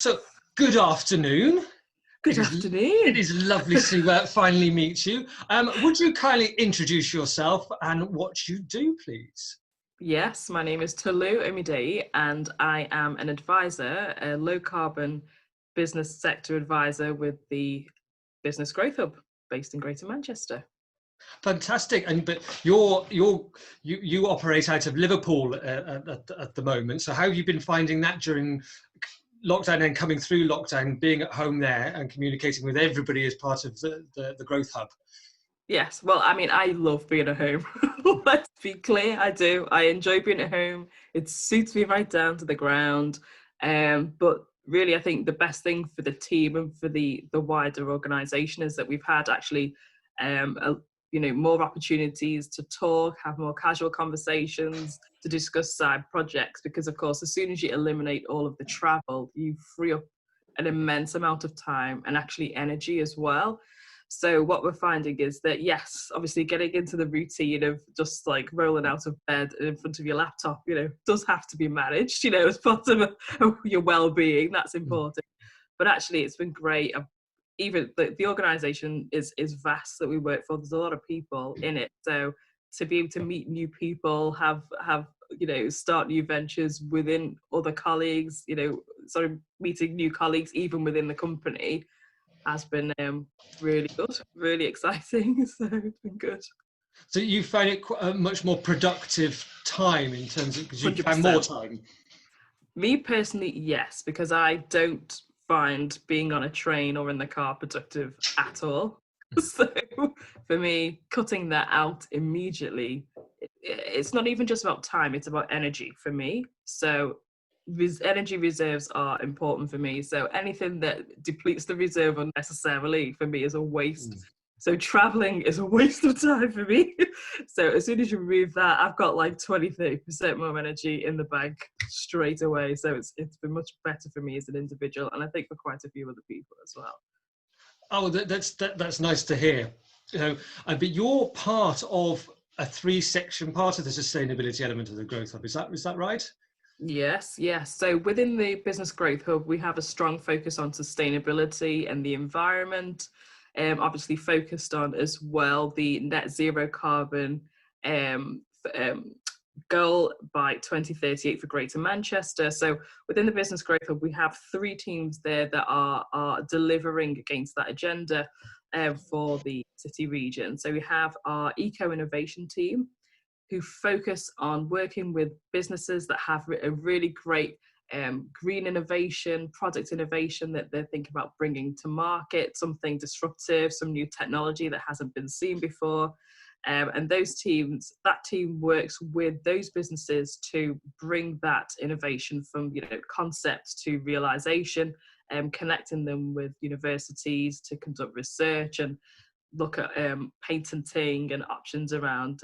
So, good afternoon. Good afternoon. It is lovely to finally meet you. Would you kindly introduce yourself and what you do, please? Yes, my name is Tolu Omideyi and I am an advisor, a low carbon business sector advisor with the Business Growth Hub based in Greater Manchester. Fantastic. But you operate out of Liverpool at the moment. So how have you been finding that during lockdown and coming through lockdown, being at home there and communicating with everybody as part of the Growth Hub? Yes, well, I mean, I love being at home. Let's be clear, I do. I enjoy being at home. It suits me right down to the ground. But really, I think the best thing for the team and for the wider organisation is that we've had actually, more opportunities to talk, have more casual conversations, to discuss side projects. Because of course, as soon as you eliminate all of the travel, you free up an immense amount of time and actually energy as well. So what we're finding is that, yes, obviously getting into the routine of just like rolling out of bed in front of your laptop, does have to be managed, as part of your well-being. That's important. But actually, it's been great. Even the organisation is vast that we work for. There's a lot of people in it. So to be able to meet new people, have start new ventures within other colleagues, sort of meeting new colleagues even within the company, has been really good, really exciting. So it's been good. So you find it a much more productive time in terms of, because you 100%. find more time? Me personally, yes, because I don't find being on a train or in the car productive at all. So for me, cutting that out immediately, it's not even just about time, it's about energy for me. So energy reserves are important for me. So anything that depletes the reserve unnecessarily for me is a waste. So traveling is a waste of time for me. So as soon as you remove that, I've got like 20-30% more energy in the bank straight away. So it's been much better for me as an individual, and I think for quite a few other people as well. Oh, that's nice to hear. But you're part of a 3-section part of the sustainability element of the Growth Hub. Is that right? Yes. So within the Business Growth Hub, we have a strong focus on sustainability and the environment. Obviously focused on as well the net zero carbon goal by 2038 for Greater Manchester. So within the Business Growth Hub, we have 3 teams there that are delivering against that agenda for the city region. So we have our Eco Innovation team, who focus on working with businesses that have a really great green innovation, product innovation that they're thinking about bringing to market, something disruptive, some new technology that hasn't been seen before. And that team works with those businesses to bring that innovation from concept to realization, connecting them with universities to conduct research and look at patenting and options around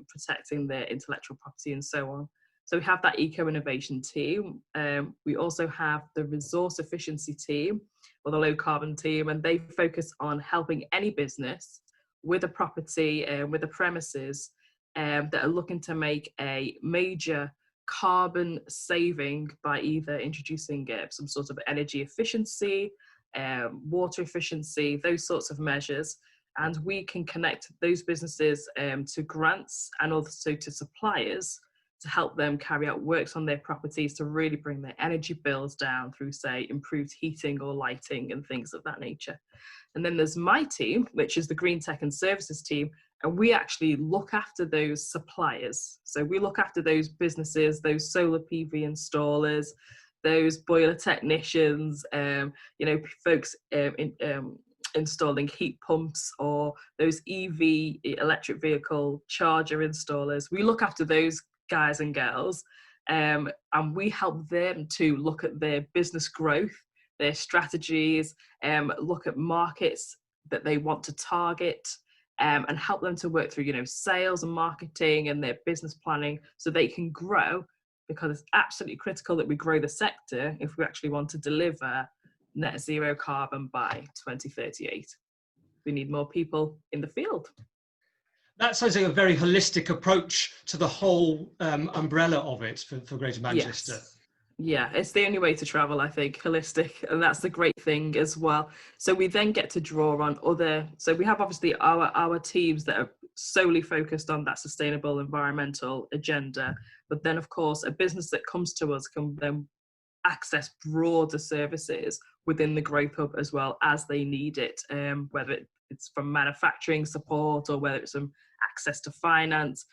protecting their intellectual property and so on. So we have that eco-innovation team. We also have the resource efficiency team, or the low carbon team, and they focus on helping any business with a property, with a premises that are looking to make a major carbon saving by either introducing some sort of energy efficiency, water efficiency, those sorts of measures. And we can connect those businesses to grants and also to suppliers to help them carry out works on their properties to really bring their energy bills down through, say, improved heating or lighting and things of that nature. And then there's my team, which is the Green Tech and Services team, and we actually look after those suppliers. So we look after those businesses, those solar PV installers, those boiler technicians, folks installing heat pumps, or those EV, electric vehicle charger installers. We look after those guys and girls, and we help them to look at their business growth, their strategies, look at markets that they want to target, and help them to work through, sales and marketing and their business planning so they can grow, because it's absolutely critical that we grow the sector if we actually want to deliver net zero carbon by 2038. We need more people in the field. That sounds like a very holistic approach to the whole umbrella of it for Greater Manchester. Yes. Yeah, it's the only way to travel, I think, holistic. And that's the great thing as well. So we then get to draw on other, so we have obviously our teams that are solely focused on that sustainable environmental agenda. But then, of course, a business that comes to us can then access broader services within the Growth Hub as well as they need it, whether it's from manufacturing support or whether it's from access to finance,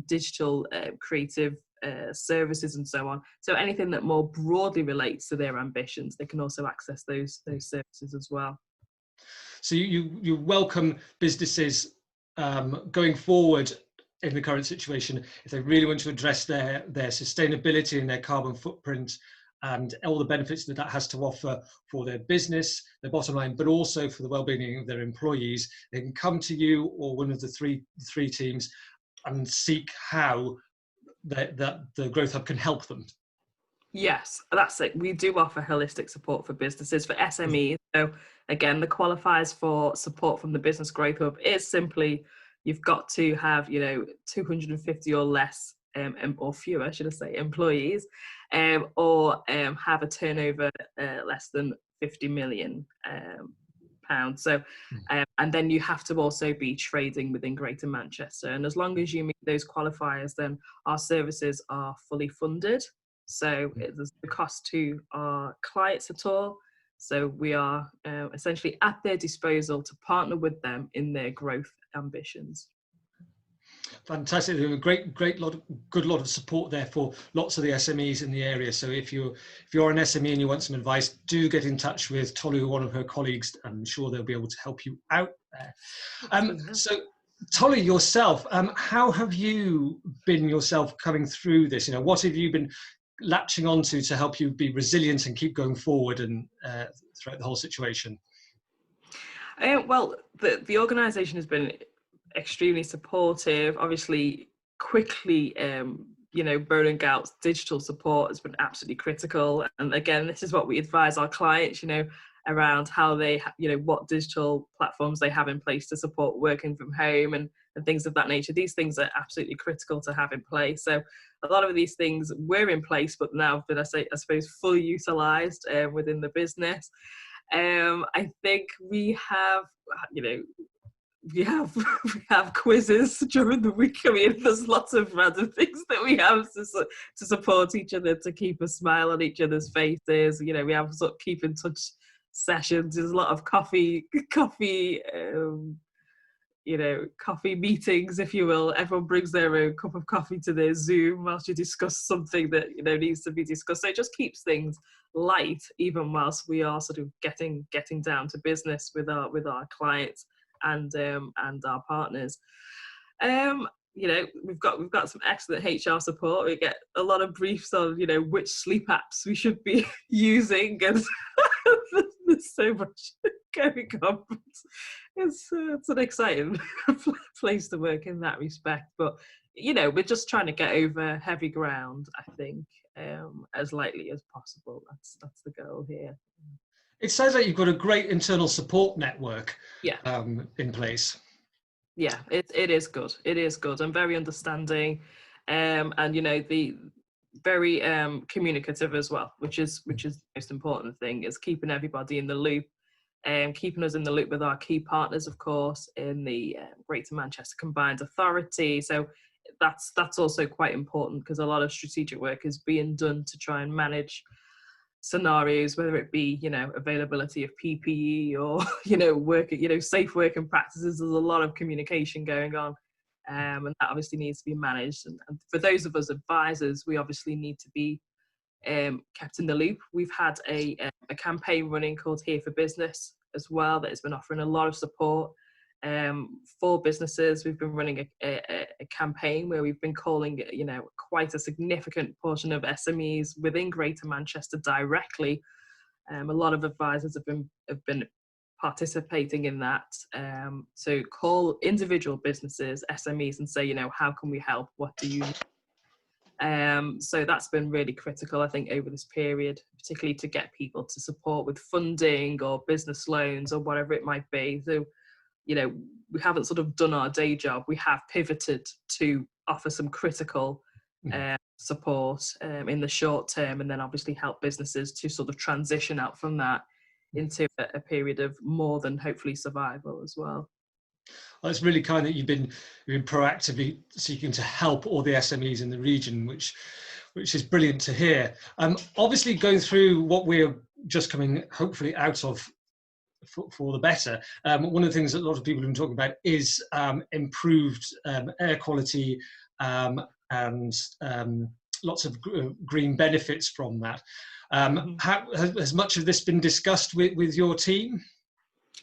digital creative services and so on. So anything that more broadly relates to their ambitions, they can also access those services as well. So you welcome businesses going forward in the current situation if they really want to address their sustainability and their carbon footprint and all the benefits that has to offer for their business, their bottom line, but also for the well-being of their employees. They can come to you or one of the three teams and seek how the Growth Hub can help them. Yes, that's it. We do offer holistic support for businesses, for SMEs. So again, the qualifiers for support from the Business Growth Hub is simply you've got to have 250 or less or fewer, should I say, employees, or have a turnover less than 50 million pounds. So, and then you have to also be trading within Greater Manchester. And as long as you meet those qualifiers, then our services are fully funded. So there's no cost to our clients at all. So we are essentially at their disposal to partner with them in their growth ambitions. Fantastic. A good lot of support there for lots of the SMEs in the area. So if you're an SME and you want some advice, do get in touch with Tolu, one of her colleagues. I'm sure they'll be able to help you out there. So Tolu, yourself, how have you been yourself coming through this? What have you been latching onto to help you be resilient and keep going forward and throughout the whole situation? Well, the organisation has been extremely supportive. Obviously, quickly, rolling out digital support has been absolutely critical. And again, this is what we advise our clients, around how they, what digital platforms they have in place to support working from home and things of that nature. These things are absolutely critical to have in place. So a lot of these things were in place, but now been, I suppose, fully utilised within the business. I think we have, we have quizzes during the week. I mean, there's lots of random things that we have to support each other, to keep a smile on each other's faces. We have sort of keep in touch sessions. There's a lot of coffee meetings, if you will. Everyone brings their own cup of coffee to their Zoom whilst you discuss something that needs to be discussed. So it just keeps things light, even whilst we are sort of getting down to business with our clients and our partners. We've got some excellent HR support. We get a lot of briefs on which sleep apps we should be using, and there's so much going on. It's an exciting place to work in that respect. But we're just trying to get over heavy ground, I think, as lightly as possible. That's the goal here. It sounds like you've got a great internal support network in place. Yeah, it is good. It is good and very understanding, and the very communicative as well, which is the most important thing, is keeping everybody in the loop, and keeping us in the loop with our key partners, of course, in the Greater Manchester Combined Authority. So that's also quite important, because a lot of strategic work is being done to try and manage scenarios, whether it be availability of PPE or safe working practices. There's a lot of communication going on, and that obviously needs to be managed. And for those of us advisors, we obviously need to be kept in the loop. We've had a campaign running called Here for Business as well, that has been offering a lot of support for businesses. We've been running a campaign where we've been calling quite a significant portion of SMEs within Greater Manchester directly. A lot of advisors have been participating in that. So call individual businesses, SMEs, and say, how can we help? What do you need? So that's been really critical, I think, over this period, particularly to get people to support with funding or business loans or whatever it might be. So we haven't sort of done our day job. We have pivoted to offer some critical support in the short term, and then obviously help businesses to sort of transition out from that into a period of more than hopefully survival as well. Well, it's really kind that you've been proactively seeking to help all the SMEs in the region, which is brilliant to hear. Obviously, going through what we're just coming hopefully out of for the better. One of the things that a lot of people have been talking about is improved air quality and lots of green benefits from that. Has much of this been discussed with your team?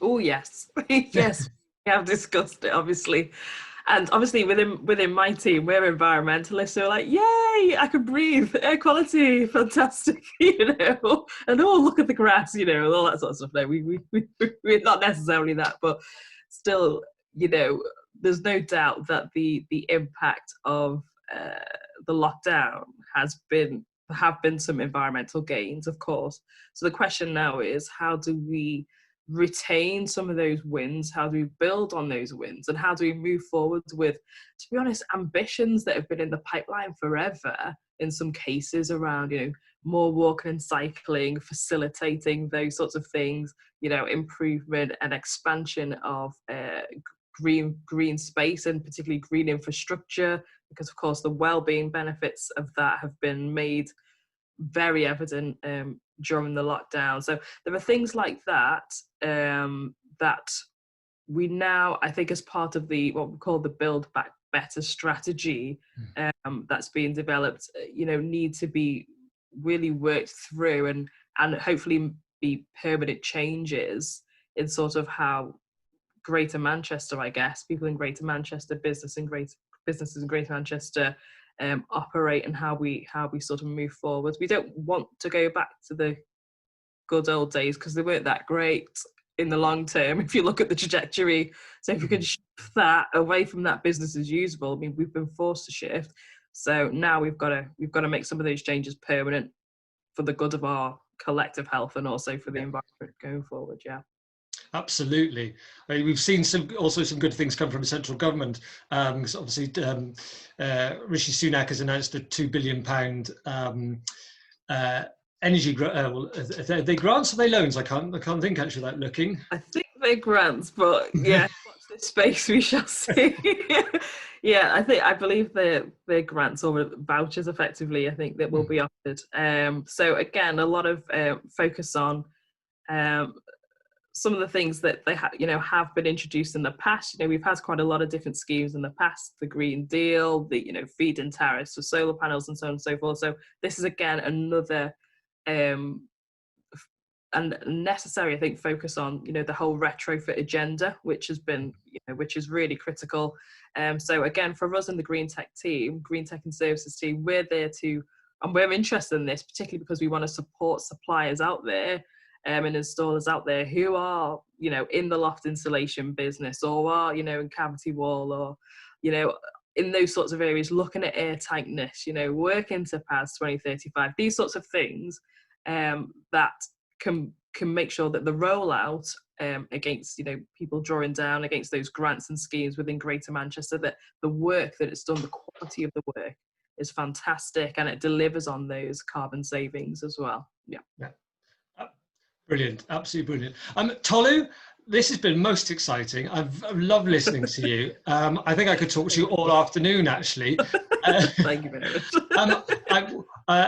Oh yes, yes, we have discussed it obviously, and obviously within my team we're environmentalists, so we're like, yay, I can breathe, air quality, fantastic, and oh, look at the grass, all that sort of stuff. No, we're not necessarily that, but still, there's no doubt that the impact of the lockdown have been some environmental gains, of course. So the question now is, how do we retain some of those wins? How do we build on those wins? And how do we move forward with, to be honest, ambitions that have been in the pipeline forever, in some cases around, more walking and cycling, facilitating those sorts of things, improvement and expansion of green space, and particularly green infrastructure, because of course the well-being benefits of that have been made very evident during the lockdown. So there are things like that that we now, I think, as part of what we call the Build Back Better strategy that's being developed, need to be really worked through and hopefully be permanent changes in sort of how Greater Manchester, I guess, people in Greater Manchester, businesses in Greater Manchester operate, and how we sort of move forward. We don't want to go back to the good old days, because they weren't that great in the long term if you look at the trajectory. So if you can shift that away from that business as usual, I mean, we've been forced to shift. So now we've got to make some of those changes permanent for the good of our collective health, and also for the environment going forward. Yeah. Absolutely. I mean, we've seen also some good things come from the central government. Because obviously, Rishi Sunak has announced a £2 billion energy are they grants or are they loans? I can't think actually without looking. I think they're grants, but yeah, watch this space, we shall see. Yeah, I believe they're grants or vouchers, effectively, I think, that will be offered. So again, a lot of focus on some of the things that they have been introduced in the past. We've had quite a lot of different schemes in the past: the Green Deal, the feed-in tariffs for solar panels, and so on and so forth. So this is again another and necessary, I think, focus on the whole retrofit agenda, which has been which is really critical. So again, for us in the Green Tech team, Green Tech and Services team, we're there to, and we're interested in this particularly because we want to support suppliers out there and installers out there who are in the loft insulation business, or are in cavity wall, or in those sorts of areas, looking at air tightness, working to PAS 2035, these sorts of things that can make sure that the rollout against people drawing down against those grants and schemes within Greater Manchester, that the work that it's done, the quality of the work is fantastic, and it delivers on those carbon savings as well. Yeah. Brilliant, absolutely brilliant. Tolu, this has been most exciting. I've loved listening to you. I think I could talk to you all afternoon, actually. Thank you very much.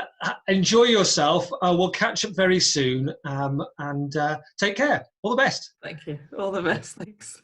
Enjoy yourself. We'll catch up very soon, and take care. All the best. Thank you. All the best. Thanks.